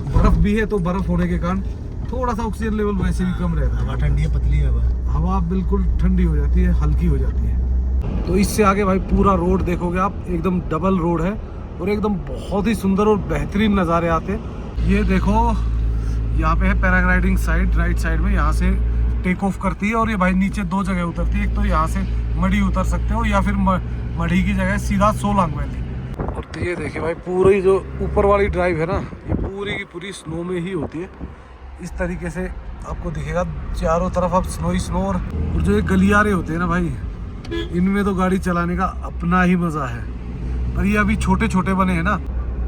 बर्फ भी है, तो बर्फ होने के कारण थोड़ा सा ऑक्सीजन लेवल वैसे भी कम रहता है। हवा ठंडी है, पतली है हवा बिल्कुल ठंडी हो जाती है, हल्की हो जाती है। तो इससे आगे भाई पूरा रोड देखोगे आप, एकदम डबल रोड है और एकदम बहुत ही सुंदर और बेहतरीन नज़ारे आते हैं। ये देखो यहाँ पे है पैराग्लाइडिंग साइड, राइट साइड में यहाँ से टेक ऑफ करती है और ये भाई नीचे दो जगह उतरती है। एक तो यहाँ से मढ़ी उतर सकते हो या फिर मढ़ी की जगह सीधा सोलांग वैली। और तो ये देखिए भाई पूरी जो ऊपर वाली ड्राइव है ना, ये पूरी की पूरी स्नो में ही होती है। इस तरीके से आपको दिखेगा चारों तरफ आप स्नो ही स्नो। और जो ये गलियारे होते हैं ना भाई, इनमें तो गाड़ी चलाने का अपना ही मज़ा है। पर ये अभी छोटे छोटे बने हैं ना,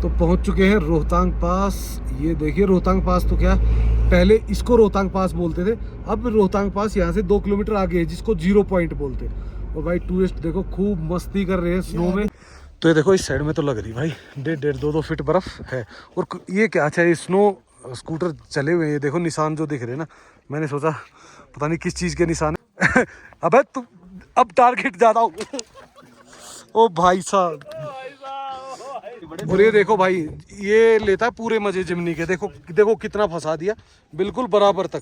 तो पहुंच चुके हैं रोहतांग पास। ये देखिए रोहतांग पास, तो क्या पहले इसको रोहतांग पास बोलते थे, अब रोहतांग पास यहाँ से 2 किलोमीटर आगे है जिसको 0 पॉइंट बोलते हैं। और भाई टूरिस्ट देखो खूब मस्ती कर रहे हैं स्नो में। तो ये देखो इस साइड में तो लग रही भाई 1.5-2 फीट बर्फ है। और ये क्या, अच्छा ये स्नो स्कूटर चले हुए हैं, ये देखो निशान जो दिख रहे हैं ना। मैंने सोचा पता नहीं किस चीज़ के निशान है। अबे तुम अब टारगेट ज़्यादा हो। ओ भाई साहब, और ये देखो भाई ये लेता है पूरे मजे जिमनी के। देखो देखो कितना फंसा दिया, बिल्कुल बराबर तक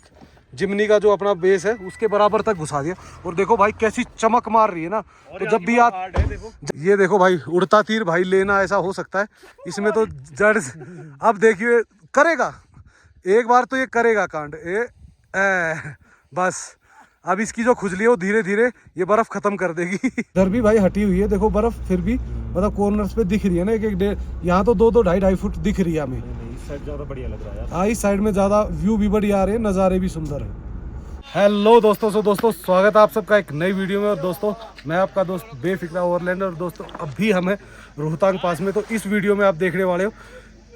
जिमनी का जो अपना बेस है उसके बराबर तक घुसा दिया। और देखो भाई कैसी चमक मार रही है ना। तो जब भी आप ये देखो भाई उड़ता तीर भाई लेना ऐसा हो सकता है इसमें तो जड़। अब देखिए करेगा एक बार तो ये करेगा कांड बस। अब इसकी जो खुजली है वो धीरे धीरे ये बर्फ खत्म कर देगी। इधर भी भाई हटी हुई है देखो बर्फ, फिर भी मतलब कॉर्नर्स पे दिख रही है ना, एक एक यहाँ तो 2-2 2.5 फुट दिख रही है हमें। इस साइड ज्यादा बढ़िया लग रहा है यार। हाँ इस साइड में ज्यादा व्यू भी बढ़िया आ रहे हैं, नज़ारे भी सुंदर है। हेलो दोस्तों, दोस्तों स्वागत है आप सबका एक नई वीडियो में। और दोस्तों मैं आपका दोस्त बेफिक्रा ओवरलैंडर। और दोस्तों अभी हम है रोहतांग पास में। तो इस वीडियो में आप देखने वाले हो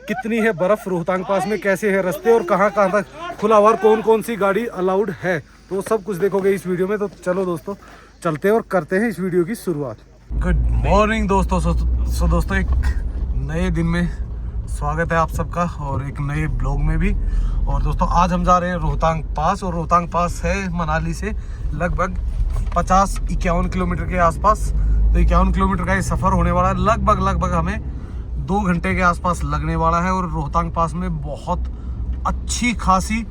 कितनी है बर्फ रोहतांग पास में, कैसे है रास्ते और कहाँ कहाँ तक खुला हुआ, कौन कौन सी गाड़ी अलाउड है, तो सब कुछ देखोगे इस वीडियो में। तो चलो दोस्तों चलते हैं और करते हैं इस वीडियो की शुरुआत। गुड मॉर्निंग दोस्तों। सो दोस्तों एक नए दिन में स्वागत है आप सबका और एक नए ब्लॉग में भी। और दोस्तों आज हम जा रहे हैं रोहतांग पास। और रोहतांग पास है मनाली से लगभग 50-51 किलोमीटर के आसपास। तो 51 किलोमीटर का ये सफ़र होने वाला है। लगभग हमें 2 घंटे के आसपास लगने वाला है। और रोहतांग पास में बहुत अच्छी खासी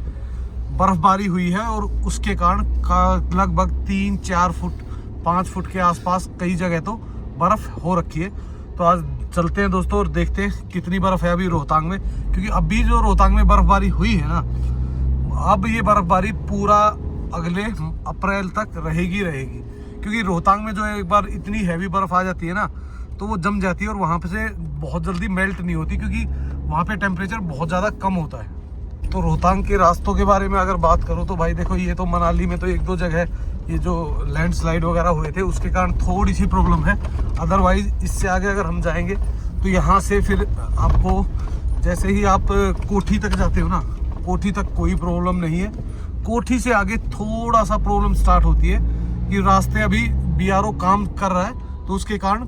बर्फबारी हुई है और उसके कारण लगभग 3-4 फुट 5 फुट के आसपास कई जगह तो बर्फ़ हो रखी है। तो आज चलते हैं दोस्तों और देखते हैं कितनी बर्फ़ है अभी रोहतांग में। क्योंकि अभी जो रोहतांग में बर्फबारी हुई है ना, अब ये बर्फबारी पूरा अगले अप्रैल तक रहेगी। क्योंकि रोहतांग में जो एक बार इतनी हैवी बर्फ़ आ जाती है ना, तो वो जम जाती है और वहाँ पे से बहुत जल्दी मेल्ट नहीं होती, क्योंकि वहाँ पे टेम्परेचर बहुत ज़्यादा कम होता है। तो रोहतांग के रास्तों के बारे में अगर बात करूँ तो भाई देखो ये तो मनाली में तो 1-2 जगह ये जो लैंडस्लाइड वगैरह हुए थे उसके कारण थोड़ी सी प्रॉब्लम है। अदरवाइज इससे आगे अगर हम जाएंगे तो यहाँ से फिर आपको जैसे ही आप कोठी तक जाते हो ना, कोठी तक कोई प्रॉब्लम नहीं है। कोठी से आगे थोड़ा सा प्रॉब्लम स्टार्ट होती है कि रास्ते अभी BRO काम कर रहा है तो उसके कारण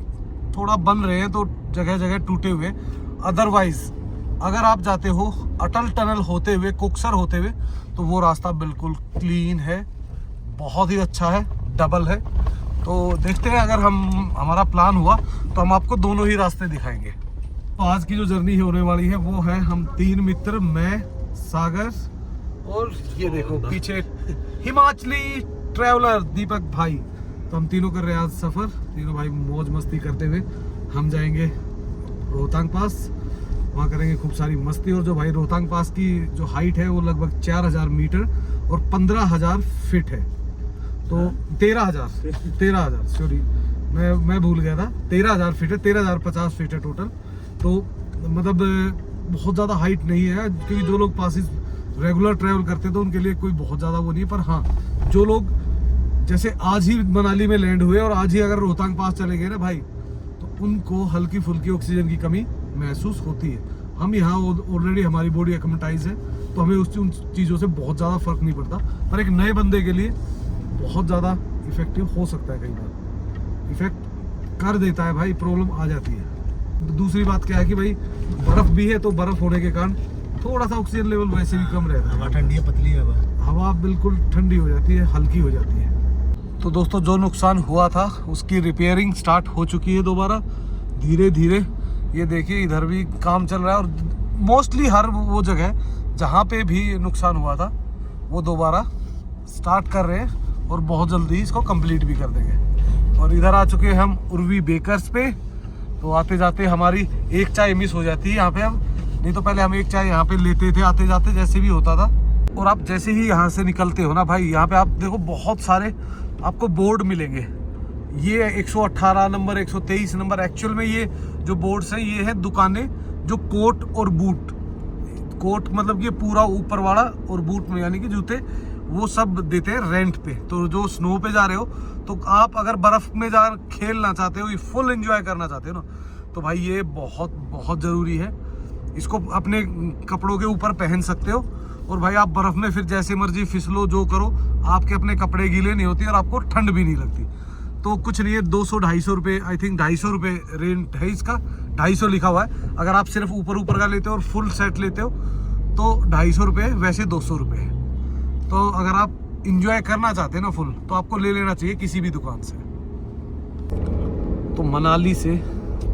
थोड़ा बन रहे हैं, तो जगह जगह टूटे हुए। अदरवाइज अगर आप जाते हो अटल टनल होते हुए, कोकसर होते हुए, तो वो रास्ता बिल्कुल क्लीन है, बहुत ही अच्छा है, डबल है। तो देखते हैं अगर हमारा प्लान हुआ तो हम आपको दोनों ही रास्ते दिखाएंगे। तो आज की जो जर्नी होने वाली है वो है हम 3 मित्र, मैं, सागर और ये देखो पीछे हिमाचली ट्रैवलर दीपक भाई। तो हम तीनों कर रहे हैं आज सफ़र, तीनों भाई मौज मस्ती करते हुए हम जाएंगे रोहतांग पास। वहाँ करेंगे खूब सारी मस्ती। और जो भाई रोहतांग पास की जो हाइट है वो लगभग 4000 मीटर और 15000 फीट है। तो 13,000 सॉरी मैं भूल गया था, 13,000 फीट है, 13,050 फीट है टोटल। तो मतलब बहुत ज़्यादा हाइट नहीं है, क्योंकि जो लोग पासिस रेगुलर ट्रैवल करते हैं तो उनके लिए कोई बहुत ज़्यादा वो नहीं है। पर हाँ, जो लोग जैसे आज ही मनाली में लैंड हुए और आज ही अगर रोहतांग पास चले गए ना भाई, तो उनको हल्की फुल्की ऑक्सीजन की कमी महसूस होती है। हम यहाँ ऑलरेडी हमारी बॉडी एक्लेमेटाइज है, तो हमें उन चीज़ों से बहुत ज़्यादा फर्क नहीं पड़ता। पर एक नए बंदे के लिए बहुत ज़्यादा इफेक्टिव हो सकता है, कई बार इफेक्ट कर देता है भाई, प्रॉब्लम आ जाती है। दूसरी बात क्या है कि भाई बर्फ़ भी है, तो बर्फ़ होने के कारण थोड़ा सा ऑक्सीजन लेवल वैसे भी कम रहता है। हवा ठंडी है, पतली है हवा बिल्कुल ठंडी हो जाती है, हल्की हो जाती है। तो दोस्तों जो नुकसान हुआ था उसकी रिपेयरिंग स्टार्ट हो चुकी है दोबारा धीरे धीरे। ये देखिए इधर भी काम चल रहा है और मोस्टली हर वो जगह जहाँ पे भी नुकसान हुआ था वो दोबारा स्टार्ट कर रहे हैं और बहुत जल्दी इसको कंप्लीट भी कर देंगे। और इधर आ चुके हैं हम उर्वी बेकर्स पे। तो आते जाते हमारी एक चाय मिस हो जाती है यहाँ पे अब, नहीं तो पहले हम एक चाय यहाँ पे लेते थे आते जाते जैसे भी होता था। और आप जैसे ही यहाँ से निकलते हो ना भाई, यहाँ पे आप देखो बहुत सारे आपको बोर्ड मिलेंगे। ये 118 नंबर 123 नंबर, एक्चुअल में ये जो बोर्ड्स हैं ये है दुकानें जो कोट और बूट, कोट मतलब ये पूरा ऊपर वाला और बूट में यानी कि जूते, वो सब देते हैं रेंट पे। तो जो स्नो पे जा रहे हो तो आप अगर बर्फ में जा खेलना चाहते हो, फुल एंजॉय करना चाहते हो ना, तो भाई ये बहुत बहुत ज़रूरी है। इसको अपने कपड़ों के ऊपर पहन सकते हो और भाई आप बर्फ में फिर जैसे मर्जी फिसलो जो करो, आपके अपने कपड़े गीले नहीं होती और आपको ठंड भी नहीं लगती। तो कुछ नहीं है, 200-250 रुपये, आई थिंक 250 रुपये रेंट है इसका, 250 लिखा हुआ है। अगर आप सिर्फ ऊपर ऊपर का लेते हो और फुल सेट लेते हो तो 250 रुपये, वैसे 200 रुपये है। तो अगर आप इंजॉय करना चाहते हैं ना फुल, तो आपको ले लेना चाहिए किसी भी दुकान से। तो मनाली से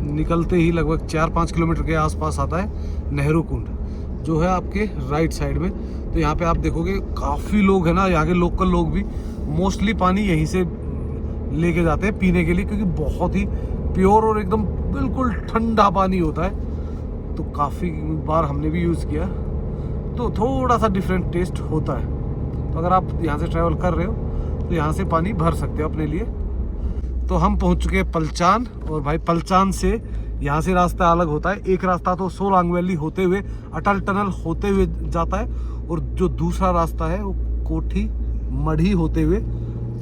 निकलते ही लगभग 4-5 किलोमीटर के आसपास आता है नेहरू कुंड, जो है आपके राइट साइड में। तो यहाँ पे आप देखोगे काफ़ी लोग हैं ना, यहाँ के लोकल लोग भी मोस्टली पानी यहीं से लेके जाते हैं पीने के लिए, क्योंकि बहुत ही प्योर और एकदम बिल्कुल ठंडा पानी होता है। तो काफ़ी बार हमने भी यूज़ किया, तो थोड़ा सा डिफरेंट टेस्ट होता है। तो अगर आप यहाँ से ट्रैवल कर रहे हो तो यहाँ से पानी भर सकते हो अपने लिए। तो हम पहुँच चुके हैं पलचान, और भाई पलचान से यहाँ से रास्ता अलग होता है। एक रास्ता तो सोलांग वैली होते हुए अटल टनल होते हुए जाता है, और जो दूसरा रास्ता है वो कोठी मढ़ी होते हुए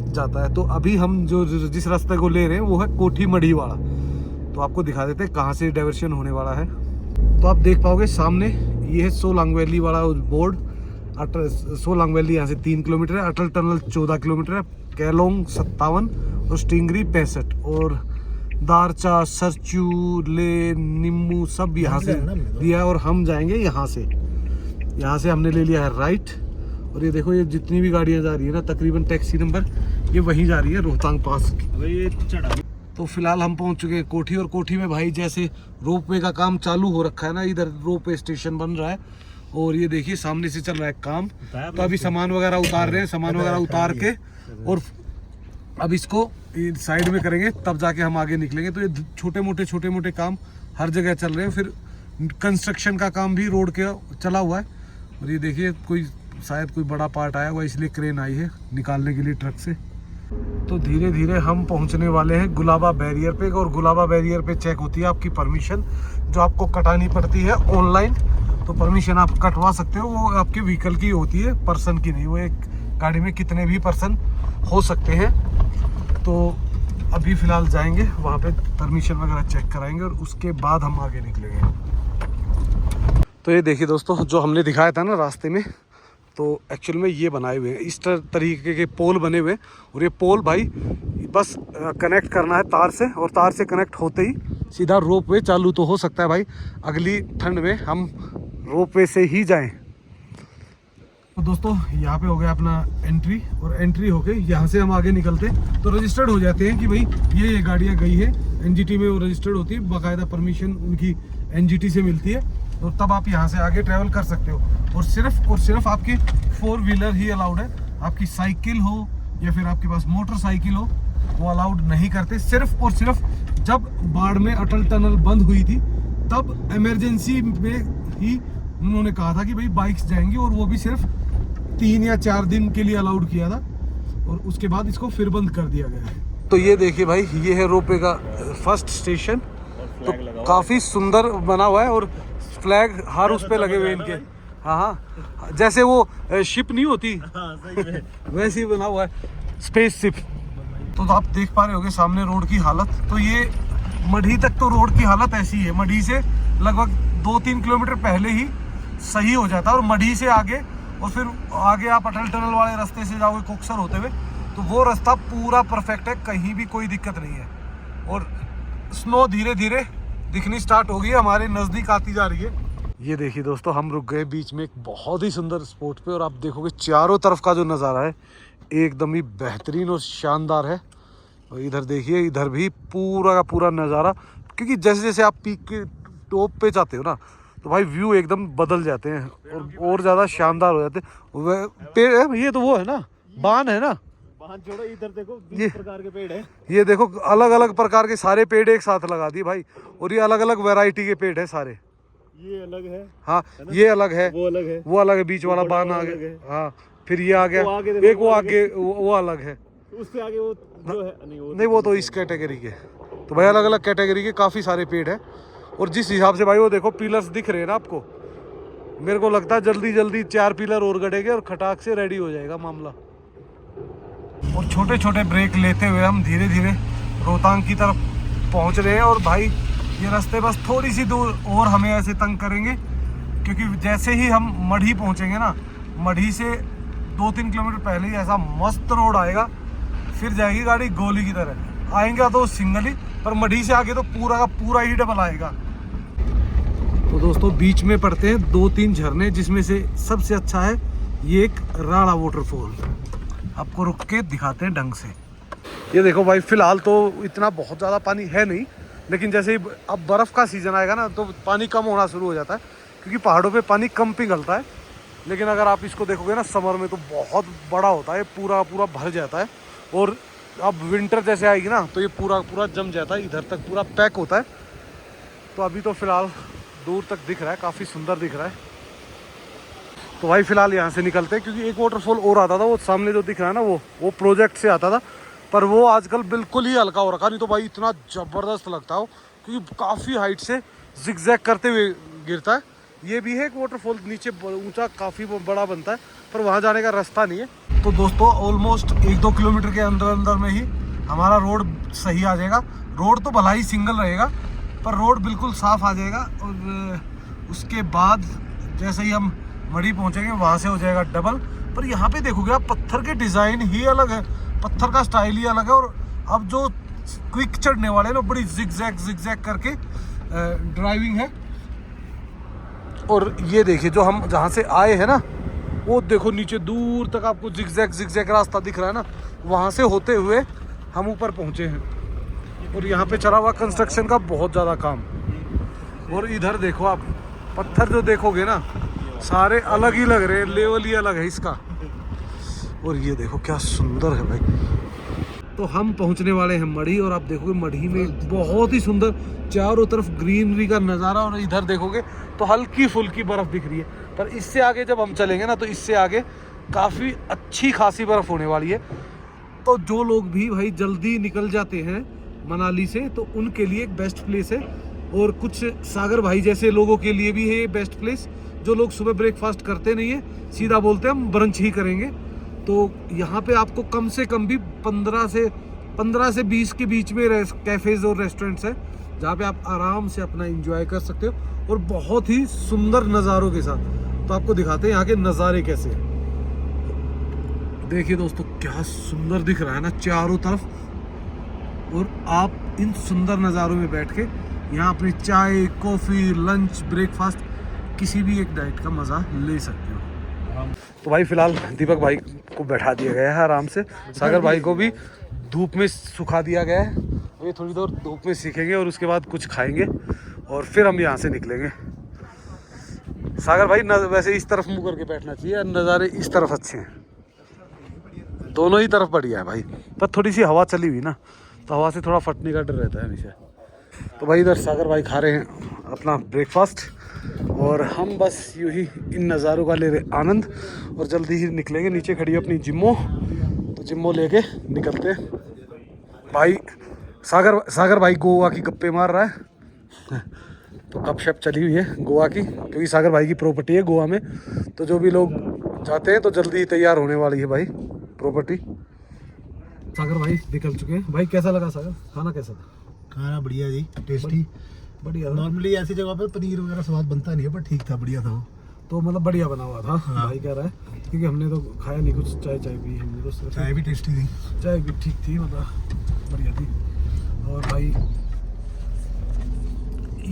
जाता है। तो अभी हम जो जिस रास्ते को ले रहे हैं वो है कोठी मढ़ी वाला। तो आपको दिखा देते हैं कहाँ से डाइवर्शन होने वाला है। तो आप देख पाओगे सामने ये है सोलांग वैली वाला बोर्ड। सोलांग वैली यहाँ से 3 किलोमीटर है, अटल टनल 14 किलोमीटर है, केलोंग 57 और स्टिंगरी 65 और दारचा, सरचू, ले, निम्मू सब यहाँ से दिया है। और हम जाएंगे यहाँ से हमने ले लिया है राइट। और ये देखो ये जितनी भी गाड़ियाँ जा रही है ना, तकरीबन टैक्सी नंबर ये वहीं जा रही है रोहतांग पास की। ये चढ़ा। तो फिलहाल हम पहुंच चुके हैं कोठी, और कोठी में भाई जैसे रोपवे का काम चालू हो रखा है ना, इधर रोपवे स्टेशन बन रहा है और ये देखिए सामने से चल रहा है काम। तो अभी सामान वगैरह उतार रहे हैं, सामान वगैरह उतार के और अब इसको साइड में करेंगे, तब जाके हम आगे निकलेंगे। तो ये छोटे मोटे काम हर जगह चल रहे हैं। फिर कंस्ट्रक्शन का काम भी रोड के चला हुआ है। और ये देखिए शायद कोई बड़ा पार्ट आया हुआ, इसलिए क्रेन आई है निकालने के लिए ट्रक से। तो धीरे धीरे हम पहुंचने वाले हैं गुलाबा बैरियर पे, और गुलाबा बैरियर पे चेक होती है आपकी परमिशन, जो आपको कटानी पड़ती है ऑनलाइन। तो परमिशन आप कटवा सकते हो, वो आपके व्हीकल की होती है, पर्सन की नहीं। वो एक गाड़ी में कितने भी पर्सन हो सकते हैं। तो अभी फ़िलहाल जाएंगे वहाँ पे, परमिशन वगैरह चेक कराएंगे और उसके बाद हम आगे निकलेंगे। तो ये देखिए दोस्तों, जो हमने दिखाया था ना रास्ते में, तो एक्चुअल में ये बनाए हुए हैं इस तरीके के पोल बने हुए हैं। और ये पोल भाई बस कनेक्ट करना है तार से, और तार से कनेक्ट होते ही सीधा रोप वे चालू। तो हो सकता है भाई अगली ठंड में हम रोप वे से ही जाएं। तो दोस्तों यहाँ पे हो गया अपना एंट्री, और एंट्री होके यहाँ से हम आगे निकलते तो रजिस्टर्ड हो जाते हैं कि भाई ये गाड़ियाँ गई है एनजीटी में, वो रजिस्टर्ड होती है, बाकायदा परमिशन उनकी एनजीटी से मिलती है। और तब आप यहाँ से आगे ट्रैवल कर सकते हो। और सिर्फ आपके 4 व्हीलर ही अलाउड है। आपकी साइकिल हो या फिर आपके पास मोटरसाइकिल हो, वो अलाउड नहीं करते। सिर्फ और सिर्फ जब बाढ़ में अटल टनल बंद हुई थी, तब इमरजेंसी में ही उन्होंने कहा था कि भाई बाइक्स जाएंगी, और वो भी सिर्फ 3 या 4 दिन के लिए अलाउड किया था, और उसके बाद इसको फिर बंद कर दिया गया है। तो ये देखिए भाई, ये है रोपवे का फर्स्ट स्टेशन। तो काफ़ी सुंदर बना हुआ है, और फ्लैग हर उस पे लगे हुए इनके। हाँ, जैसे वो शिप नहीं होती वैसे ही बना हुआ है, स्पेस शिप। तो आप देख पा रहे होगे सामने रोड की हालत। तो ये मढ़ी तक तो रोड की हालत ऐसी है, मढ़ी से लगभग 2-3 किलोमीटर पहले ही सही हो जाता है। और मढ़ी से आगे, और फिर आगे आप अटल टनल वाले रास्ते से जाओगे कोकसर होते हुए, तो वो रास्ता पूरा परफेक्ट है, कहीं भी कोई दिक्कत नहीं है। और स्नो धीरे धीरे दिखनी स्टार्ट हो गई है, हमारे नज़दीक आती जा रही है। ये देखिए दोस्तों, हम रुक गए बीच में एक बहुत ही सुंदर स्पॉट पे, और आप देखोगे चारों तरफ का जो नज़ारा है एकदम ही बेहतरीन और शानदार है। और इधर देखिए, इधर भी पूरा का पूरा नज़ारा, क्योंकि जैसे जैसे आप पीक के टॉप पे जाते हो ना, तो भाई व्यू एकदम बदल जाते हैं और ज़्यादा शानदार हो जाते हैं। पेड़ ये तो वो है ना, बान है ना, बाहर छोड़ो, इधर देखो 20 ये प्रकार के पेड़ है। ये देखो अलग अलग प्रकार के सारे पेड़ एक साथ लगा दिए भाई, और ये अलग अलग वैरायटी के पेड़ है सारे। ये अलग है, हाँ ये अलग है, वो अलग है, वो अलग है, बीच वाला बान आ अलग गया। है। हाँ फिर ये आ गया, वो आगे देखो, एक वो आगे वो अलग है। उससे आगे वो जो है नहीं वो तो इस कैटेगरी के। तो भाई अलग अलग कैटेगरी के काफ़ी सारे पेड़ हैं। और जिस हिसाब से भाई वो देखो पिलर्स दिख रहे हैं ना आपको, मेरे को लगता है जल्दी जल्दी 4 पिलर और गड़ेंगे और खटाक से रेडी हो जाएगा मामला। और छोटे छोटे ब्रेक लेते हुए हम धीरे धीरे रोहतांग की तरफ पहुंच रहे हैं। और भाई ये रास्ते बस थोड़ी सी दूर और हमें ऐसे तंग करेंगे, क्योंकि जैसे ही हम मढ़ी पहुंचेंगे ना, मढ़ी से 2-3 किलोमीटर पहले ही ऐसा मस्त रोड आएगा, फिर जाएगी गाड़ी गोली की तरह। आएंगे तो सिंगल ही, पर मढ़ी से आगे तो पूरा का पूरा ही डबल आएगा। तो दोस्तों बीच में पड़ते हैं 2-3 झरने, जिसमें से सबसे अच्छा है ये एक राणा वाटरफॉल। आपको रुक के दिखाते हैं ढंग से। ये देखो भाई, फिलहाल तो इतना बहुत ज़्यादा पानी है नहीं, लेकिन जैसे ही अब बर्फ़ का सीज़न आएगा ना तो पानी कम होना शुरू हो जाता है, क्योंकि पहाड़ों पे पानी कम पिघलता है। लेकिन अगर आप इसको देखोगे ना समर में तो बहुत बड़ा होता है, पूरा पूरा भर जाता है। और अब विंटर जैसे आएगी ना तो ये पूरा पूरा जम जाता है, इधर तक पूरा पैक होता है। तो अभी तो फ़िलहाल दूर तक दिख रहा है, काफ़ी सुंदर दिख रहा है। तो भाई फ़िलहाल यहाँ से निकलते हैं, क्योंकि एक वाटरफॉल और आता था, वो सामने जो दिख रहा है ना वो प्रोजेक्ट से आता था, पर वो आजकल बिल्कुल ही हल्का हो रखा। नहीं तो भाई इतना ज़बरदस्त लगता हो, क्योंकि काफ़ी हाइट से जिगजैग करते हुए गिरता है। ये भी है एक वाटरफॉल, नीचे ऊंचा काफ़ी बड़ा बनता है, पर वहाँ जाने का रास्ता नहीं है। तो दोस्तों ऑलमोस्ट 1-2 किलोमीटर के अंदर अंदर में ही हमारा रोड सही आ जाएगा। रोड तो भला ही सिंगल रहेगा, पर रोड बिल्कुल साफ़ आ जाएगा। और उसके बाद जैसे ही हम मढ़ी पहुँचेंगे वहाँ से हो जाएगा डबल। पर यहाँ पे देखोगे आप, पत्थर के डिज़ाइन ही अलग है, पत्थर का स्टाइल ही अलग है। और अब जो क्विक चढ़ने वाले ना, बड़ी जिगजैग करके ड्राइविंग है। और ये देखिए जो हम जहाँ से आए हैं ना, वो देखो नीचे दूर तक आपको जिगजैग रास्ता दिख रहा है ना, वहाँ से होते हुए हम ऊपर पहुँचे हैं। और यहाँ पे चला हुआ कंस्ट्रक्शन का बहुत ज़्यादा काम। और इधर देखो आप, पत्थर जो देखोगे ना सारे अलग ही लग रहे हैं, लेवल ही अलग है इसका। और ये देखो क्या सुंदर है भाई। तो हम पहुंचने वाले हैं मढ़ी, और आप देखोगे मढ़ी में बहुत ही सुंदर चारों तरफ ग्रीनरी का नज़ारा। और इधर देखोगे तो हल्की फुल्की बर्फ़ दिख रही है, पर इससे आगे जब हम चलेंगे ना तो इससे आगे काफ़ी अच्छी खासी बर्फ़ होने वाली है। तो जो लोग भी भाई जल्दी निकल जाते हैं मनाली से, तो उनके लिए एक बेस्ट प्लेस है। और कुछ सागर भाई जैसे लोगों के लिए भी है ये बेस्ट प्लेस, जो लोग सुबह ब्रेकफास्ट करते नहीं है, सीधा बोलते हैं हम ब्रंच ही करेंगे। तो यहाँ पे आपको कम से कम भी 15 से 20 के बीच में कैफ़ेज़ और रेस्टोरेंट्स हैं, जहाँ पे आप आराम से अपना एंजॉय कर सकते हो, और बहुत ही सुंदर नज़ारों के साथ। तो आपको दिखाते हैं यहाँ के नज़ारे कैसे। देखिए दोस्तों क्या सुंदर दिख रहा है ना चारों तरफ। और आप इन सुंदर नज़ारों में बैठ के यहाँ अपनी चाय, कॉफ़ी, लंच, ब्रेकफास्ट, किसी भी एक डाइट का मज़ा ले सकते हो। तो भाई फ़िलहाल दीपक भाई को बैठा दिया गया है आराम से, सागर भाई को भी धूप में सुखा दिया गया है। ये थोड़ी देर धूप में सीखेंगे और उसके बाद कुछ खाएंगे और फिर हम यहाँ से निकलेंगे। सागर भाई वैसे इस तरफ मुँह करके बैठना चाहिए, नज़ारे इस तरफ अच्छे हैं, दोनों ही तरफ बढ़िया है भाई। पर थोड़ी सी हवा चली हुई ना, तो हवा से थोड़ा फटने का डर रहता है हमेशा। तो भाई इधर सागर भाई खा रहे हैं अपना ब्रेकफास्ट, और हम बस यूँ ही इन नज़ारों का ले रहे आनंद, और जल्दी ही निकलेंगे। नीचे खड़ी है अपनी जिम्मो, तो जिम्मो लेके निकलते हैं। भाई सागर भाई गोवा की गप्पे मार रहा है, तो गपशप चली हुई है गोवा की, क्योंकि सागर भाई की प्रॉपर्टी है गोवा में। तो जो भी लोग जाते हैं तो जल्दी ही तैयार होने वाली है भाई प्रॉपर्टी। सागर भाई निकल चुके हैं। भाई कैसा लगा सागर, खाना कैसा था? खाना बढ़िया जी, टेस्टी बढ़िया। नॉर्मली ऐसी जगह पर पनीर वगैरह स्वाद बनता नहीं है, पर ठीक था, बढ़िया था वो। तो मतलब बढ़िया बना हुआ था। हाँ। भाई कह रहा है, क्योंकि हमने तो खाया नहीं कुछ, चाय पी हमने तो सिर्फ। चाय भी टेस्टी थी, चाय भी ठीक थी, मतलब बढ़िया थी। और भाई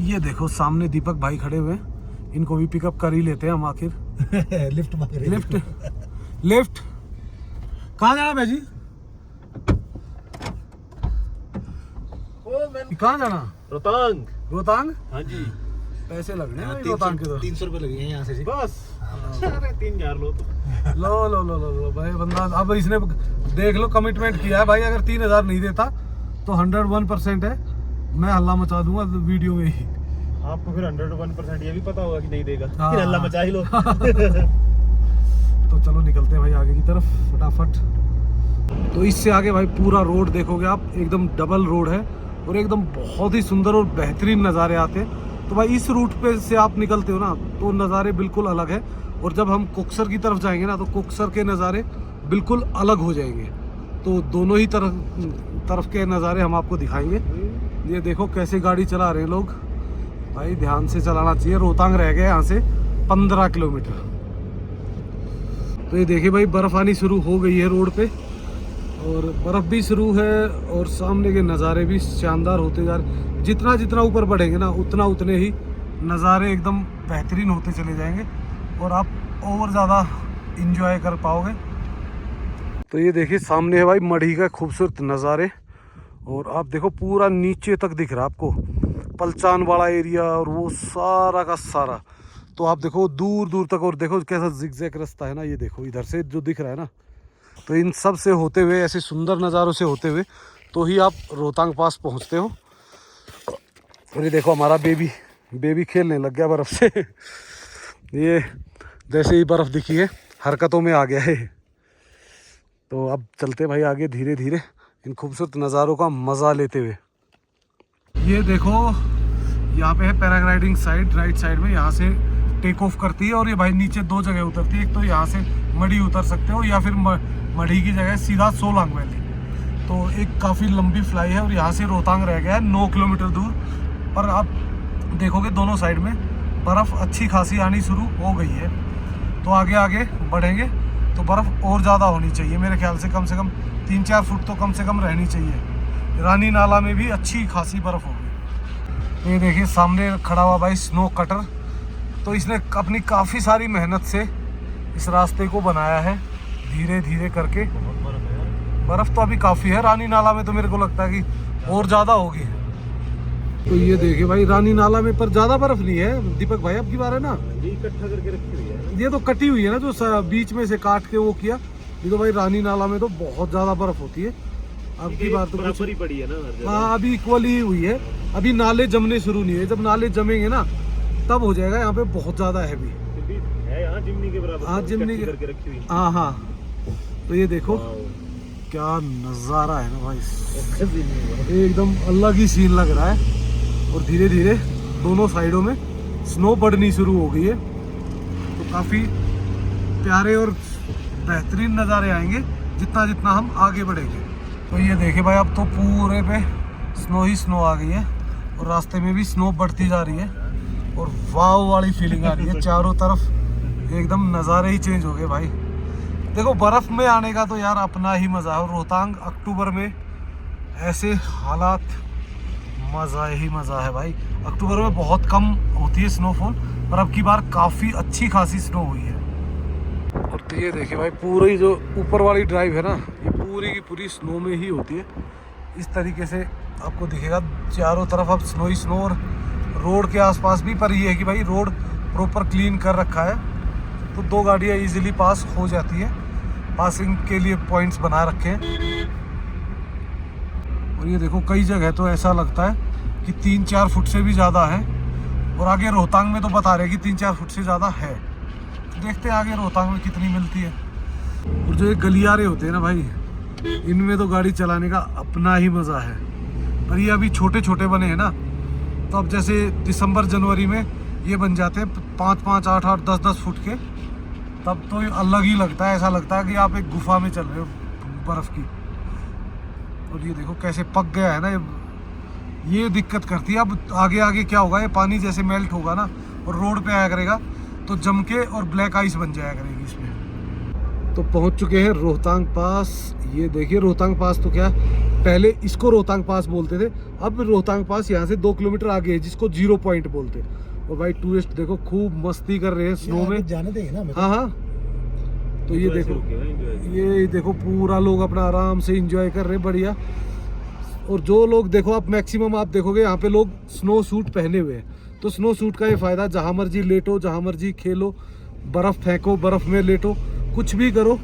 ये देखो सामने दीपक भाई खड़े हुए हैं, इनको भी पिकअप कर ही लेते हैं हम आखिर। लिफ्ट मांग रहे हैं। लिफ्ट कहाँ जाना भाई जी? कहाँ जाना? रोहतांग। रोहतांग? हाँ जी। पैसे लगने हैं रोहतांग के तो 300 रुपए लगे हैं यहाँ से बस अरे 3000 लो तो लो भाई बंदा अब इसने देख लो कमिटमेंट किया है भाई, अगर 3000 नहीं देता तो 101% है मैं हल्ला मचा दूंगा वीडियो में ही। आपको फिर 101% ये भी पता होगा कि नहीं देगा, हाँ। फिर हल्ला मचा ही लो। तो चलो निकलते हैं भाई आगे की तरफ फटाफट। तो इससे आगे भाई पूरा रोड देखोगे आप, एकदम डबल रोड है और एकदम बहुत ही सुंदर और बेहतरीन नज़ारे आते हैं। तो भाई इस रूट पे से आप निकलते हो ना तो नज़ारे बिल्कुल अलग है, और जब हम कोकसर की तरफ जाएंगे ना तो कोकसर के नज़ारे बिल्कुल अलग हो जाएंगे। तो दोनों ही तरफ के नज़ारे हम आपको दिखाएंगे। ये देखो कैसे गाड़ी चला रहे हैं लोग, भाई ध्यान से चलाना चाहिए। रोहतांग रह गया यहाँ से 15 किलोमीटर। तो ये देखिए भाई बर्फ़ आनी शुरू हो गई है रोड पे, और बर्फ़ भी शुरू है और सामने के नज़ारे भी शानदार होते जा रहे। जितना जितना ऊपर बढ़ेंगे ना उतने ही नज़ारे एकदम बेहतरीन होते चले जाएंगे और आप और ज़्यादा इंजॉय कर पाओगे। तो ये देखिए सामने है भाई मढ़ी का खूबसूरत नज़ारे, और आप देखो पूरा नीचे तक दिख रहा है आपको पलचान वाला एरिया और वो सारा का सारा। तो आप देखो दूर दूर तक, और देखो कैसा जिगजैग रास्ता है ना, ये देखो इधर से जो दिख रहा है ना। तो इन सब से होते हुए, ऐसे सुंदर नज़ारों से होते हुए तो ही आप रोहतांग पास पहुंचते हो। और ये देखो हमारा बेबी खेलने लग गया बर्फ़ से। ये जैसे ही बर्फ़ दिखी है हरकतों में आ गया है। तो अब चलते भाई आगे धीरे धीरे इन खूबसूरत नज़ारों का मज़ा लेते हुए। ये देखो यहाँ पे है पैराग्लाइडिंग साइड, राइट साइड में यहाँ से टेक ऑफ करती है, और ये भाई नीचे 2 जगह उतरती है। एक तो यहाँ से मढ़ी उतर सकते हो या फिर मढ़ी की जगह सीधा सोलांग वैली। तो एक काफ़ी लंबी फ्लाई है और यहाँ से रोहतांग रह गया है 9 किलोमीटर दूर। पर आप देखोगे दोनों साइड में बर्फ़ अच्छी खासी आनी शुरू हो गई है। तो आगे बढ़ेंगे तो बर्फ़ और ज़्यादा होनी चाहिए, मेरे ख्याल से कम 3-4 फुट तो कम से कम रहनी चाहिए। रानी नाला में भी अच्छी खासी बर्फ़ होगी। ये देखिए सामने खड़ा हुआ भाई स्नो कटर। तो इसने अपनी काफ़ी सारी मेहनत से इस रास्ते को बनाया है धीरे धीरे करके। बर्फ़ तो अभी काफ़ी है रानी नाला में, तो मेरे को लगता है कि और ज़्यादा होगी। तो ये देखिए भाई रानी नाला में पर ज़्यादा बर्फ़ नहीं है दीपक भाई, अब की बार है ना, ये इकट्ठा करके रखी हुई है। ये तो कटी हुई है ना, जो बीच में से काट के वो किया। ये तो भाई रानी नाला में तो बहुत ज़्यादा बर्फ़ होती है। अब की बार तो बराबर ही पड़ी है ना। हाँ अभी इक्वल ही हुई है, अभी नाले जमने शुरू नहीं है। जब नाले जमेंगे ना तब हो जाएगा। यहाँ पे बहुत ज़्यादा है अभी है यहाँ जिमनी के बराबर। हाँ जिमनी करके रखी हुई। हाँ। तो ये देखो क्या नज़ारा है ना भाई, एकदम अलग ही सीन लग रहा है। और धीरे धीरे दोनों साइडों में स्नो पड़नी शुरू हो गई है, तो काफ़ी प्यारे और बेहतरीन नज़ारे आएंगे जितना जितना हम आगे बढ़ेंगे। तो ये देखिए भाई अब तो पूरे पे स्नो ही स्नो आ गई है और रास्ते में भी स्नो बढ़ती जा रही है और वाव वाली फीलिंग आ रही है। चारों तरफ एकदम नज़ारे ही चेंज हो गए भाई। देखो बर्फ़ में आने का तो यार अपना ही मज़ा है, और रोहतांग अक्टूबर में ऐसे हालात मज़ा ही मज़ा है भाई। अक्टूबर में बहुत कम होती है स्नोफॉल, पर अब की बार काफ़ी अच्छी खासी स्नो हुई है। और तो ये देखिए भाई पूरी जो ऊपर वाली ड्राइव है ना, ये पूरी की पूरी स्नो में ही होती है। इस तरीके से आपको दिखेगा चारों तरफ अब स्नो ही स्नो, और रोड के आसपास भी। पर ये है कि भाई रोड प्रॉपर क्लीन कर रखा है, तो 2 गाड़ियाँ इजीली पास हो जाती है। पासिंग के लिए पॉइंट्स बना रखे हैं। और ये देखो कई जगह तो ऐसा लगता है कि 3-4 फुट से भी ज़्यादा है, और आगे रोहतांग में तो बता रहे कि 3-4 फुट से ज़्यादा है। तो देखते हैं आगे रोहतांग में कितनी मिलती है। और जो ये गलियारे होते हैं ना भाई, इनमें तो गाड़ी चलाने का अपना ही मज़ा है। पर ये अभी छोटे छोटे बने हैं ना, तो अब जैसे दिसंबर जनवरी में ये बन जाते हैं 5-5, 8-8, 10-10 फुट के, तब तो अलग ही लगता है। ऐसा लगता है कि आप एक गुफा में चल रहे हो बर्फ़ की। और ये देखो कैसे पक गया है ना, ये दिक्कत करती है। अब आगे आगे क्या होगा, ये पानी जैसे मेल्ट होगा ना और रोड पे आया करेगा तो जम के और ब्लैक आइस बन जाया करेगी इसमें। तो पहुंच चुके हैं रोहतांग पास। ये देखिए रोहतांग पास तो क्या, पहले इसको रोहतांग पास बोलते थे, अब रोहतांग पास यहाँ से 2 किलोमीटर आगे है जिसको 0 पॉइंट बोलते। और भाई टूरिस्ट देखो खूब मस्ती कर रहे हैं स्नो में, जाने देंगे ना। हाँ। तो ये देखो पूरा लोग अपना आराम से एंजॉय कर रहे हैं, बढ़िया। और जो लोग देखो आप मैक्सिमम आप देखोगे यहाँ पे लोग स्नो सूट पहने हुए हैं, तो स्नो सूट का ये फ़ायदा, जहाँ मर्जी लेटो, जहाँ मर्जी खेलो, बर्फ़ फेंको, बर्फ़ में लेटो, कुछ भी करो,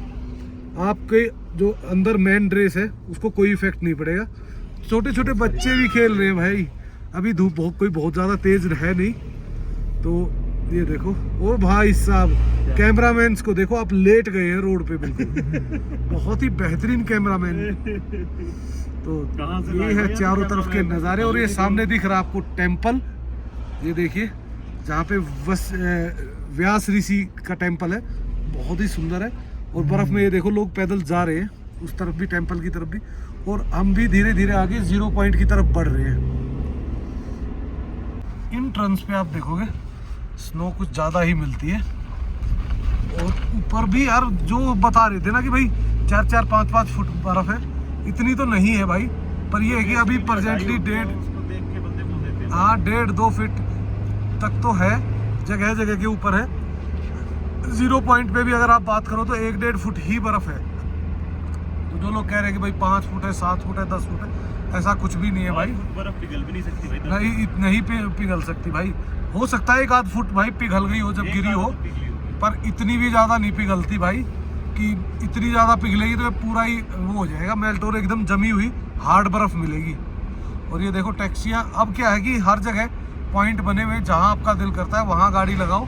आपके जो अंदर मेन ड्रेस है उसको कोई इफेक्ट नहीं पड़ेगा। छोटे छोटे बच्चे भी खेल रहे हैं भाई, अभी धूप कोई बहुत ज़्यादा तेज़ है नहीं। तो ये देखो, और भाई साहब कैमरामैन को देखो, आप लेट गए हैं रोड पे बिल्कुल। बहुत ही बेहतरीन कैमरामैन। तो ये है चारों तरफ के नज़ारे, और ये सामने दिख रहा है आपको टेम्पल, ये देखिए जहाँ पे व्यास ऋषि का टेम्पल है, बहुत ही सुंदर है। और बर्फ में ये देखो लोग पैदल जा रहे हैं उस तरफ भी, टेम्पल की तरफ भी, और हम भी धीरे धीरे आगे 0 पॉइंट की तरफ बढ़ रहे हैं। इन ट्रन्स पे आप देखोगे स्नो कुछ ज़्यादा ही मिलती है, और ऊपर भी यार जो बता रहे थे ना कि भाई 4-4, 5-5 फुट बर्फ है, इतनी तो नहीं है भाई, पर ये है कि अभी प्रेजेंटली 1.5-2 फीट तक तो है, जगह जगह के ऊपर है। 0 पॉइंट पे भी अगर आप बात करो तो 1-1.5 फुट ही बर्फ है। तो जो लोग कह रहे हैं कि भाई 5 फुट है, 7 फुट है, 10 फुट है, ऐसा कुछ भी नहीं है भाई। बर्फ पिघल भी नहीं सकती भाई, नहीं इतना ही पिघल सकती भाई, हो सकता है 1-8 फुट भाई पिघल गई हो जब गिरी हो, पर इतनी भी ज़्यादा नहीं पिघलती भाई, कि इतनी ज़्यादा पिघलेगी तो पूरा ही वो हो जाएगा मेल्ट, और एकदम जमी हुई हार्ड बर्फ मिलेगी। और ये देखो टैक्सियाँ, अब क्या है कि हर जगह पॉइंट बने हुए, जहाँ आपका दिल करता है वहाँ गाड़ी लगाओ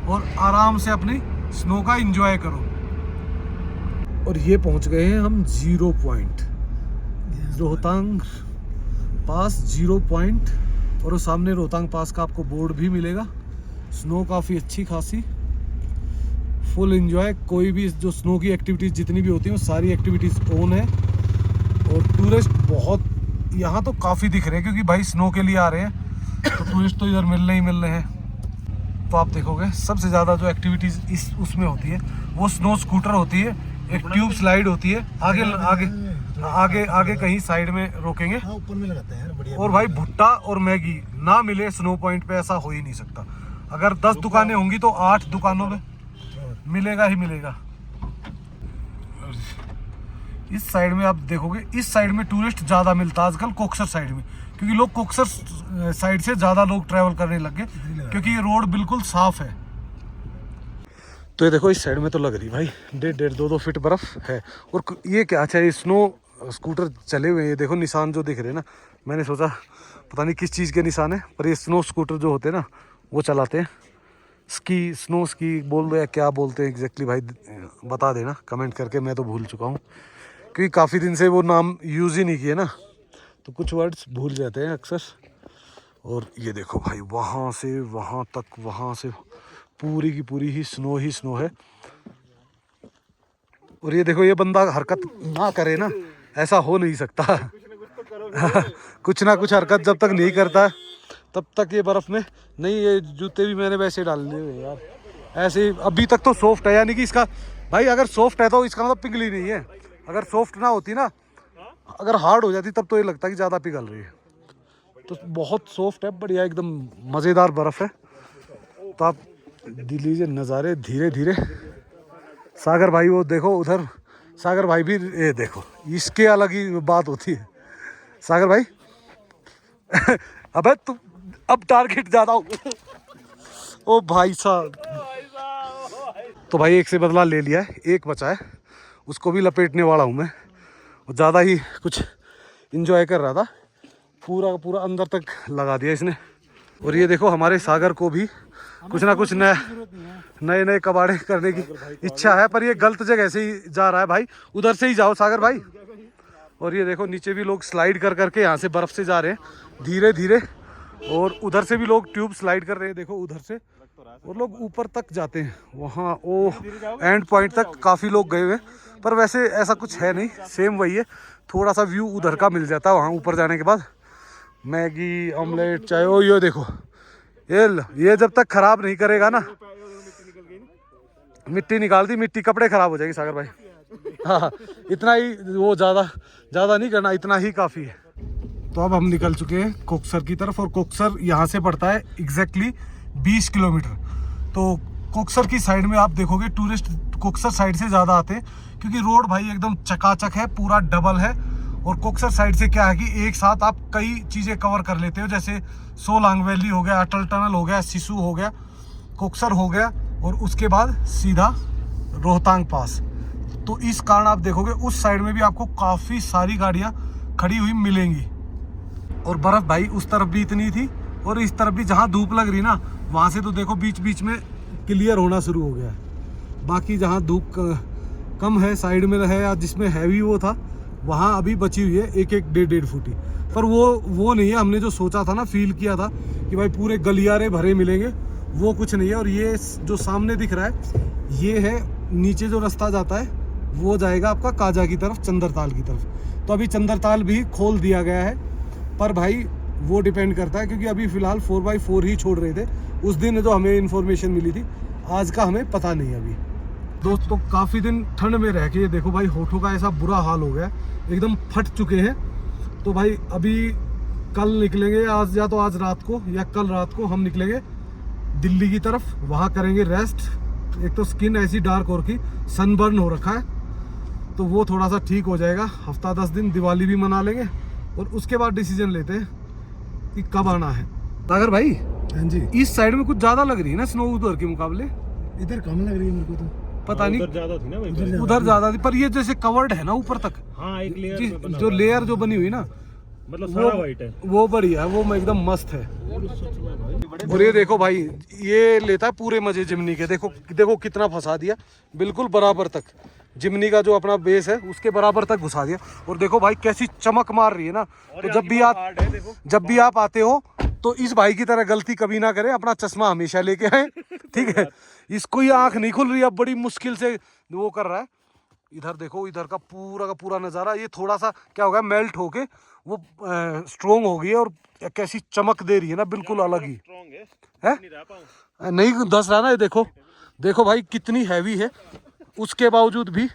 और आराम से अपनी स्नो का एंजॉय करो। और ये पहुँच गए हैं हम 0 पॉइंट, रोहतांग पास 0 पॉइंट, और उस सामने रोहतांग पास का आपको बोर्ड भी मिलेगा। स्नो काफ़ी अच्छी खासी, फुल एंजॉय। कोई भी जो स्नो की एक्टिविटीज़ जितनी भी होती हैं वो सारी एक्टिविटीज़ ऑन है, और टूरिस्ट बहुत यहाँ तो काफ़ी दिख रहे हैं, क्योंकि भाई स्नो के लिए आ रहे हैं, तो टूरिस्ट तो इधर मिलने ही मिल रहे हैं। तो आप देखोगे सबसे ज़्यादा जो एक्टिविटीज़ इस उसमें होती है वो स्नो स्कूटर होती है, एक ट्यूब स्लाइड होती है, आगे आगे आगे आगे कहीं साइड में रोकेंगे, हाँ, ऊपर में लगाते हैं यार, बढ़िया। और भाई भुट्टा और मैगी ना मिले स्नो पॉइंट पे, ऐसा हो ही नहीं सकता। अगर 10 दुकानें होंगी तो 8 दुकानों में मिलेगा ही मिलेगा। इस साइड में आप देखोगे, इस साइड में टूरिस्ट ज़्यादा मिलता है आजकल, कोक्सर साइड में, क्योंकि लोग कोक्सर साइड से ज़्यादा लोग ट्रैवल करने लग गए, क्योंकि ये रोड बिल्कुल साफ है। तो ये देखो इस साइड में तो लग रही भाई 1.5, 2 फीट बर्फ है। और ये क्या, अच्छा ये स्नो स्कूटर चले हुए हैं, ये देखो निशान जो दिख रहे हैं ना, मैंने सोचा पता नहीं किस चीज़ के निशान है, पर ये स्नो स्कूटर जो होते हैं ना वो चलाते हैं। स्की, स्नो स्की बोल दो या क्या बोलते हैं एग्जैक्टली भाई, बता देना कमेंट करके, मैं तो भूल चुका हूँ, क्योंकि काफ़ी दिन से वो नाम यूज़ ही नहीं किए ना, तो कुछ वर्ड्स भूल जाते हैं अक्सर। और ये देखो भाई वहाँ से वहाँ तक, वहाँ से पूरी की पूरी ही स्नो है। और ये देखो ये बंदा हरकत ना करे ना, ऐसा हो नहीं सकता। कुछ ना कुछ हरकत जब तक नहीं करता तब तक ये बर्फ़ में नहीं। ये जूते भी मैंने वैसे डाल लिए यार, ऐसे ही अभी तक तो सॉफ्ट है, यानी कि इसका भाई अगर सॉफ्ट है तो इसका मतलब पिघली नहीं है। अगर सॉफ्ट ना होती ना, अगर हार्ड हो जाती तब तो ये लगता कि ज़्यादा पिघल रही है। तो बहुत सॉफ्ट है, बढ़िया एकदम मज़ेदार बर्फ़ है। तो आप लीजिए नज़ारे धीरे धीरे। सागर भाई वो देखो उधर, सागर भाई भी ये देखो, इसके अलग ही बात होती है। सागर भाई अबे तुम अब टारगेट ज़्यादा हो। ओ भाई साहब, तो भाई एक से बदला ले लिया है, एक बचा है, उसको भी लपेटने वाला हूँ मैं। ज़्यादा ही कुछ इंजॉय कर रहा था, पूरा पूरा अंदर तक लगा दिया इसने। और ये देखो हमारे सागर को भी कुछ ना कुछ नए नए कबाड़े करने की इच्छा है, पर ये गलत जगह से ही जा रहा है भाई, उधर से ही जाओ सागर भाई। और ये देखो नीचे भी लोग स्लाइड कर करके यहाँ से बर्फ़ से जा रहे हैं धीरे धीरे, और उधर से भी लोग ट्यूब स्लाइड कर रहे हैं, देखो उधर से, और लोग ऊपर तक जाते हैं वहाँ, ओ एंड पॉइंट तक काफ़ी लोग गए हुए हैं। पर वैसे ऐसा कुछ है नहीं, सेम वही है, थोड़ा सा व्यू उधर का मिल जाता है वहाँ ऊपर जाने के बाद। मैगी, ऑमलेट, चाय, ओ ये देखो ये जब तक ख़राब नहीं करेगा ना, मिट्टी निकाल दी, मिट्टी कपड़े ख़राब हो जाएंगे सागर भाई। हाँ इतना ही, वो ज़्यादा नहीं करना, इतना ही काफ़ी है। तो अब हम निकल चुके हैं कोक्सर की तरफ, और कोक्सर यहाँ से पड़ता है एग्जैक्टली 20 किलोमीटर। तो कोक्सर की साइड में आप देखोगे टूरिस्ट कोक्सर साइड से ज़्यादा आते हैं, क्योंकि रोड भाई एकदम चकाचक है, पूरा डबल है, और कोक्सर साइड से क्या है कि एक साथ आप कई चीज़ें कवर कर लेते हो, जैसे सोलांग वैली हो गया, अटल टनल हो गया, सिसु हो गया, कोक्सर हो गया और उसके बाद सीधा रोहतांग पास। तो इस कारण आप देखोगे उस साइड में भी आपको काफ़ी सारी गाड़ियाँ खड़ी हुई मिलेंगी। और बर्फ़ भाई उस तरफ भी इतनी थी और इस तरफ भी, जहाँ धूप लग रही ना वहाँ से तो देखो बीच बीच में क्लियर होना शुरू हो गया है। बाकी जहाँ धूप कम है साइड में है या जिसमें हैवी वो था, वहाँ अभी बची हुई है 1-1, 1.5 फुटी। पर वो नहीं है, हमने जो सोचा था ना, फील किया था कि भाई पूरे गलियारे भरे मिलेंगे, वो कुछ नहीं है। और ये जो सामने दिख रहा है ये है, नीचे जो रास्ता जाता है वो जाएगा आपका काजा की तरफ, चंद्रताल की तरफ। तो अभी चंद्रताल भी खोल दिया गया है, पर भाई वो डिपेंड करता है क्योंकि अभी फ़िलहाल 4x4 ही छोड़ रहे थे उस दिन जो हमें इन्फॉर्मेशन मिली थी। आज का हमें पता नहीं अभी। दोस्तों काफ़ी दिन ठंड में रह के देखो भाई होठों का ऐसा बुरा हाल हो गया, एकदम फट चुके हैं। तो भाई अभी कल निकलेंगे, आज या तो आज रात को या कल रात को हम निकलेंगे दिल्ली की तरफ, वहाँ करेंगे रेस्ट। एक तो स्किन ऐसी डार्क हो रखी, सनबर्न हो रखा है, तो वो थोड़ा सा ठीक हो जाएगा। हफ्ता 10 दिन दिवाली भी मना लेंगे और उसके बाद डिसीजन लेते हैं कि कब आना है। सागर भाई, हाँ जी, इस साइड में कुछ ज़्यादा लग रही है ना स्नो उधर के मुकाबले? इधर कम लग रही है मेरे को तो। पता नहीं, उधर ज्यादा थी ना भाई, उधर ज़्यादा थी, पर ये जैसे कवर्ड है ना ऊपर तक, हाँ एक लेयर में बना जो हुआ है। लेयर जो बनी हुई ना मतलब सारा वाइट है। वो बढ़िया है, वो एकदम मस्त है। और ये देखो भाई, ये लेता है पूरे मजे जिमनी के। देखो देखो कितना फंसा दिया, बिल्कुल बराबर तक जिमनी का जो अपना बेस है उसके बराबर तक घुसा दिया। और देखो भाई कैसी चमक मार रही है ना। तो जब भी आप आते हो तो इस भाई की तरह गलती कभी ना करें, अपना चश्मा हमेशा लेके आए, ठीक है। इसको ही आंख नहीं खुल रही, अब बड़ी मुश्किल से वो कर रहा है। इधर देखो, इधर का पूरा नज़ारा, ये थोड़ा सा क्या हो गया, मेल्ट होके वो स्ट्रोंग हो गई है और कैसी चमक दे रही है ना, बिल्कुल अलग ही है। नहीं धस रहा ना, ये देखो देखो भाई कितनी हैवी है, उसके बावजूद भी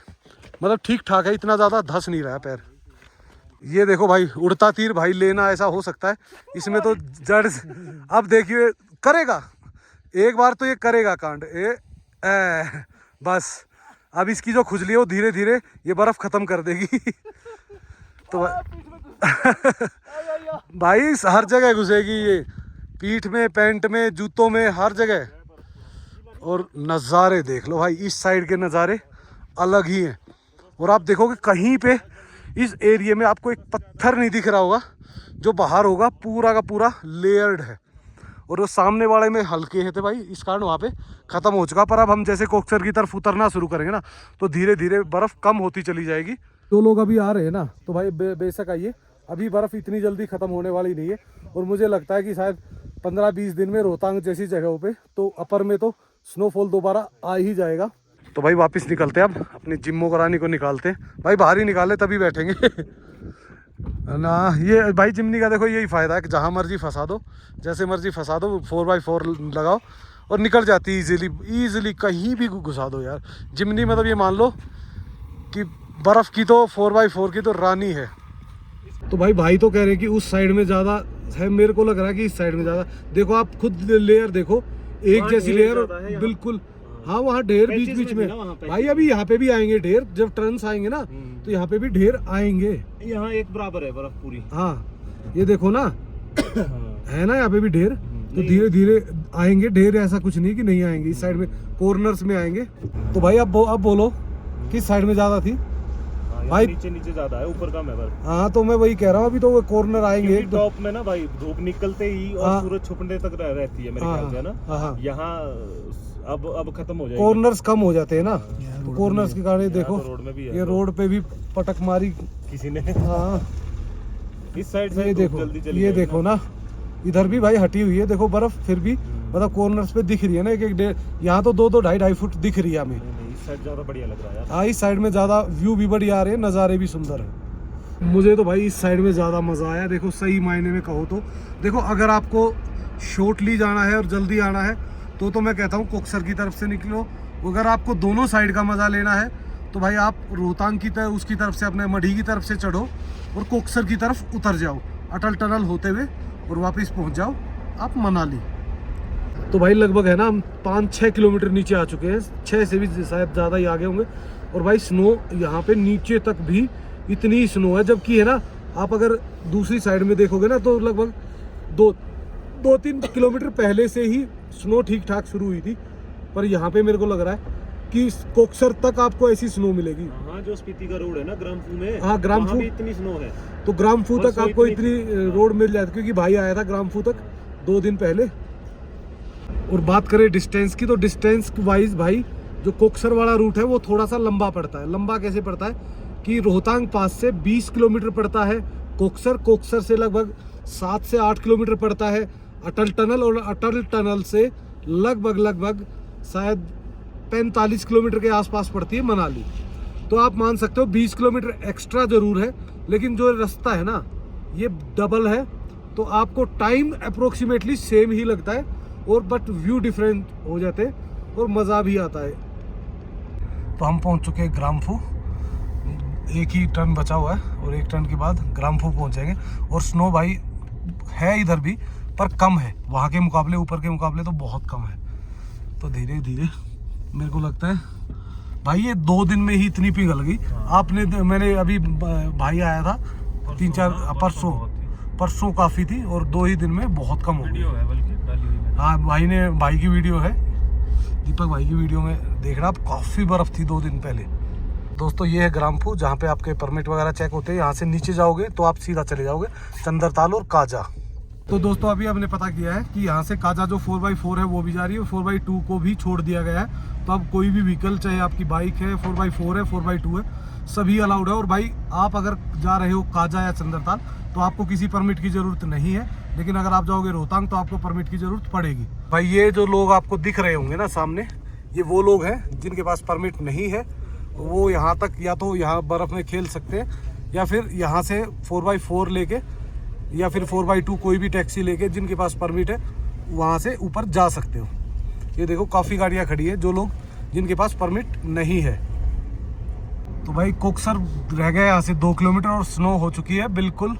मतलब ठीक ठाक है, इतना ज़्यादा धस नहीं रहा है पैर। ये देखो भाई, उड़ता तीर भाई लेना ऐसा हो सकता है इसमें तो जड़। अब देखिए करेगा, एक बार तो ये करेगा कांड, बस अब इसकी जो खुजली है वो धीरे धीरे ये बर्फ खत्म कर देगी। तो भाई हर जगह घुसेगी ये, पीठ में, पैंट में, जूतों में, हर जगह। और नज़ारे देख लो भाई, इस साइड के नज़ारे अलग ही हैं। और आप देखोगे कहीं पे इस एरिया में आपको एक पत्थर नहीं दिख रहा होगा, जो बाहर होगा पूरा का पूरा लेयर्ड है। और वो सामने वाले में हल्के हैं थे भाई, इस कारण वहाँ पे ख़त्म हो चुका। पर अब हम जैसे कोक्सर की तरफ उतरना शुरू करेंगे ना, तो धीरे धीरे बर्फ़ कम होती चली जाएगी। तो लोग अभी आ रहे हैं ना, तो भाई बेशक आइए, अभी बर्फ़ इतनी जल्दी ख़त्म होने वाली नहीं है। और मुझे लगता है कि शायद 15-20 दिन में रोहतांग जैसी जगहों पे तो अपर में तो स्नोफॉल दोबारा आ ही जाएगा। तो भाई वापस निकलते हैं, अब अपनी जिम्मो करानी को निकालते हैं भाई, बाहर ही निकाले तभी बैठेंगे ना। ये भाई जिमनी का देखो यही फ़ायदा है कि जहाँ मर्जी फंसा दो, जैसे मर्जी फंसा दो, 4x4 लगाओ और निकल जाती है ईजिली कहीं भी घुसा दो यार। जिमनी मतलब ये मान लो कि बर्फ़ की तो 4x4 की तो रानी है। तो भाई तो कह रहे हैं कि उस साइड में ज़्यादा है, मेरे को लग रहा है कि इस साइड में ज़्यादा। देखो आप खुद लेयर देखो, एक जैसी लेयर बिल्कुल। हाँ वहाँ ढेर बीच में भाई, अभी यहाँ पे भी आएंगे ढेर, जब टर्न्स आएंगे ना तो यहाँ पे भी ढेर आएंगे। यहाँ एक बराबर है बर्फ पूरी। हाँ ये देखो ना, है ना यहाँ पे भी ढेर, तो धीरे धीरे आएंगे ढेर, ऐसा कुछ नहीं कि नहीं आएंगे। इस साइड में कॉर्नर्स में आएंगे। तो भाई अब बोलो किस साइड में ज्यादा थी भाई? नीचे ज्यादा है, ऊपर कम है बर्फ। हाँ तो मैं वही कह रहा हूँ, अभी तो वो कॉर्नर आएंगे टॉप में ना भाई, धूप निकलते ही और सूरज छुपने तक रहती है मेरे ख्याल से ना। यहाँ अब खत्म हो जाएगी, कॉर्नर्स कम हो जाते हैं ना, तो कॉर्नर्स के कारण देखो रोड में भी है, ये रोड पे भी पटक मारी किसी ने। हाँ इस साइड से ये देखो, ये देखो ना, इधर भी भाई हटी हुई है देखो बर्फ, फिर भी मतलब कॉर्नर्स पे दिख रही है ना, एक यहाँ तो 2-2, 2.5 फुट दिख रही है हमें। इस साइड ज्यादा बढ़िया लग रहा है। हाँ इस साइड में ज़्यादा व्यू भी बढ़िया आ रहे हैं, नज़ारे भी सुंदर है। मुझे तो भाई इस साइड में ज़्यादा मज़ा आया। देखो सही मायने में कहो तो देखो, अगर आपको शॉर्टली जाना है और जल्दी आना है तो मैं कहता हूँ कोक्सर की तरफ से निकलो। अगर आपको दोनों साइड का मज़ा लेना है तो भाई आप रोहतांग की तरफ, उसकी तरफ से, अपने मढ़ी की तरफ से चढ़ो और कोक्सर की तरफ उतर जाओ अटल टनल होते हुए और वापस पहुँच जाओ आप मनाली। तो भाई लगभग है ना हम 5-6 किलोमीटर नीचे आ चुके हैं, 6 से भी शायद ज़्यादा ही आगे होंगे। और भाई स्नो यहाँ पे नीचे तक भी इतनी स्नो है, जबकि है ना आप अगर दूसरी साइड में देखोगे ना तो लगभग 2-3 किलोमीटर पहले से ही स्नो ठीक ठाक शुरू हुई थी, पर यहाँ पे मेरे को लग रहा है कि कोक्सर तक आपको ऐसी स्नो मिलेगी। हाँ, जो स्पीति का रोड है ना ग्राम्फू में, हाँ ग्राम्फू वहाँ भी इतनी स्नो है, तो ग्राम्फू तक परसों आपको इतनी इतनी रोड मिल जाती, क्योंकि भाई आया था ग्राम्फू तक 2 दिन पहले। और बात करें डिस्टेंस की, तो डिस्टेंस वाइज भाई जो कोक्सर वाला रूट है वो थोड़ा सा लंबा पड़ता है। लंबा कैसे पड़ता है कि रोहतांग पास से 20 किलोमीटर पड़ता है कोक्सर से लगभग 7 से 8 किलोमीटर पड़ता है अटल टनल, और अटल टनल से लगभग शायद 45 किलोमीटर के आसपास पड़ती है मनाली। तो आप मान सकते हो 20 किलोमीटर एक्स्ट्रा ज़रूर है, लेकिन जो रास्ता है ना ये डबल है, तो आपको टाइम अप्रोक्सीमेटली सेम ही लगता है, और बट व्यू डिफरेंट हो जाते हैं और मज़ा भी आता है। तो हम पहुंच चुके हैं ग्राम्फू, एक ही टर्न बचा हुआ है और एक टर्न के बाद ग्राम्फू पहुंचेंगे। और स्नो भाई है इधर भी, पर कम है वहाँ के मुकाबले, ऊपर के मुकाबले तो बहुत कम है। तो धीरे धीरे मेरे को लगता है भाई ये 2 दिन में ही इतनी पिघल गई। आपने मैंने अभी भाई आया था 3-4 परसों काफ़ी थी, और 2 ही दिन में बहुत कम हो गई। हाँ भाई की वीडियो है, दीपक भाई की वीडियो में देख रहा आप, काफ़ी बर्फ़ थी 2 दिन पहले। दोस्तों ये है ग्राम्फू, जहाँ पे आपके परमिट वगैरह चेक होते हैं। यहाँ से नीचे जाओगे तो आप सीधा चले जाओगे चंद्रताल और काजा। तो दोस्तों अभी हमने पता किया है कि यहाँ से काजा जो 4x4 है वो भी जा रही है, 4x2 को भी छोड़ दिया गया है। तो अब कोई भी व्हीकल, चाहे आपकी बाइक है, 4x4 है, 4x2 है, सभी अलाउड है। और भाई आप अगर जा रहे हो काजा या चंद्रताल तो आपको किसी परमिट की ज़रूरत नहीं है, लेकिन अगर आप जाओगे रोहतांग तो आपको परमिट की ज़रूरत पड़ेगी। भाई ये जो लोग आपको दिख रहे होंगे ना सामने, ये वो लोग हैं जिनके पास परमिट नहीं है। वो यहाँ तक या तो यहाँ बर्फ़ में खेल सकते हैं, या फिर यहाँ से 4x4 लेके या फिर 4x2 कोई भी टैक्सी लेके, जिनके पास परमिट है वहाँ से ऊपर जा सकते हो। ये देखो काफ़ी गाड़ियाँ खड़ी है, जो लोग जिनके पास परमिट नहीं है। तो भाई कोक्सर रह गया यहाँ से 2 किलोमीटर और स्नो हो चुकी है बिल्कुल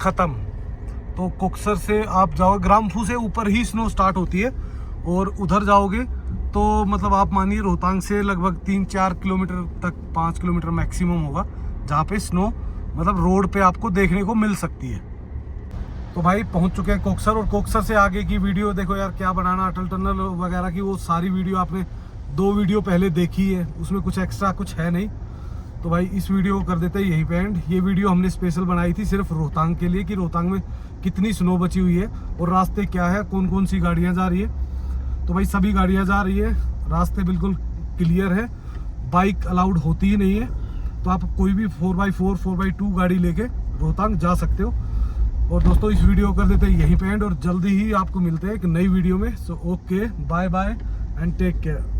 ख़त्म। तो कोक्सर से आप जाओ, ग्राम्फू से ऊपर ही स्नो स्टार्ट होती है, और उधर जाओगे तो मतलब आप मानिए रोहतांग से लगभग 3-4 किलोमीटर तक, 5 किलोमीटर मैक्सिमम होगा, जहाँ पे स्नो मतलब रोड पे आपको देखने को मिल सकती है। तो भाई पहुंच चुके हैं कोक्सर, और कोक्सर से आगे की वीडियो देखो यार, क्या बनाना अटल टनल वगैरह की, वो सारी वीडियो आपने 2 वीडियो पहले देखी है, उसमें कुछ एक्स्ट्रा कुछ है नहीं। तो भाई इस वीडियो को कर देते हैं यहीं पे एंड। ये वीडियो हमने स्पेशल बनाई थी सिर्फ रोहतांग के लिए, कि रोहतांग में कितनी स्नो बची हुई है और रास्ते क्या है, कौन कौन सी गाड़ियाँ जा रही है। तो भाई सभी गाड़ियाँ जा रही है, रास्ते बिल्कुल क्लियर है, बाइक अलाउड होती ही नहीं है। तो आप कोई भी 4x4, 4x2 गाड़ी लेके रोहतांग जा सकते हो। और दोस्तों इस वीडियो को कर देते हैं यहीं पे एंड, और जल्दी ही आपको मिलते हैं एक नई वीडियो में। So okay, bye bye and take care.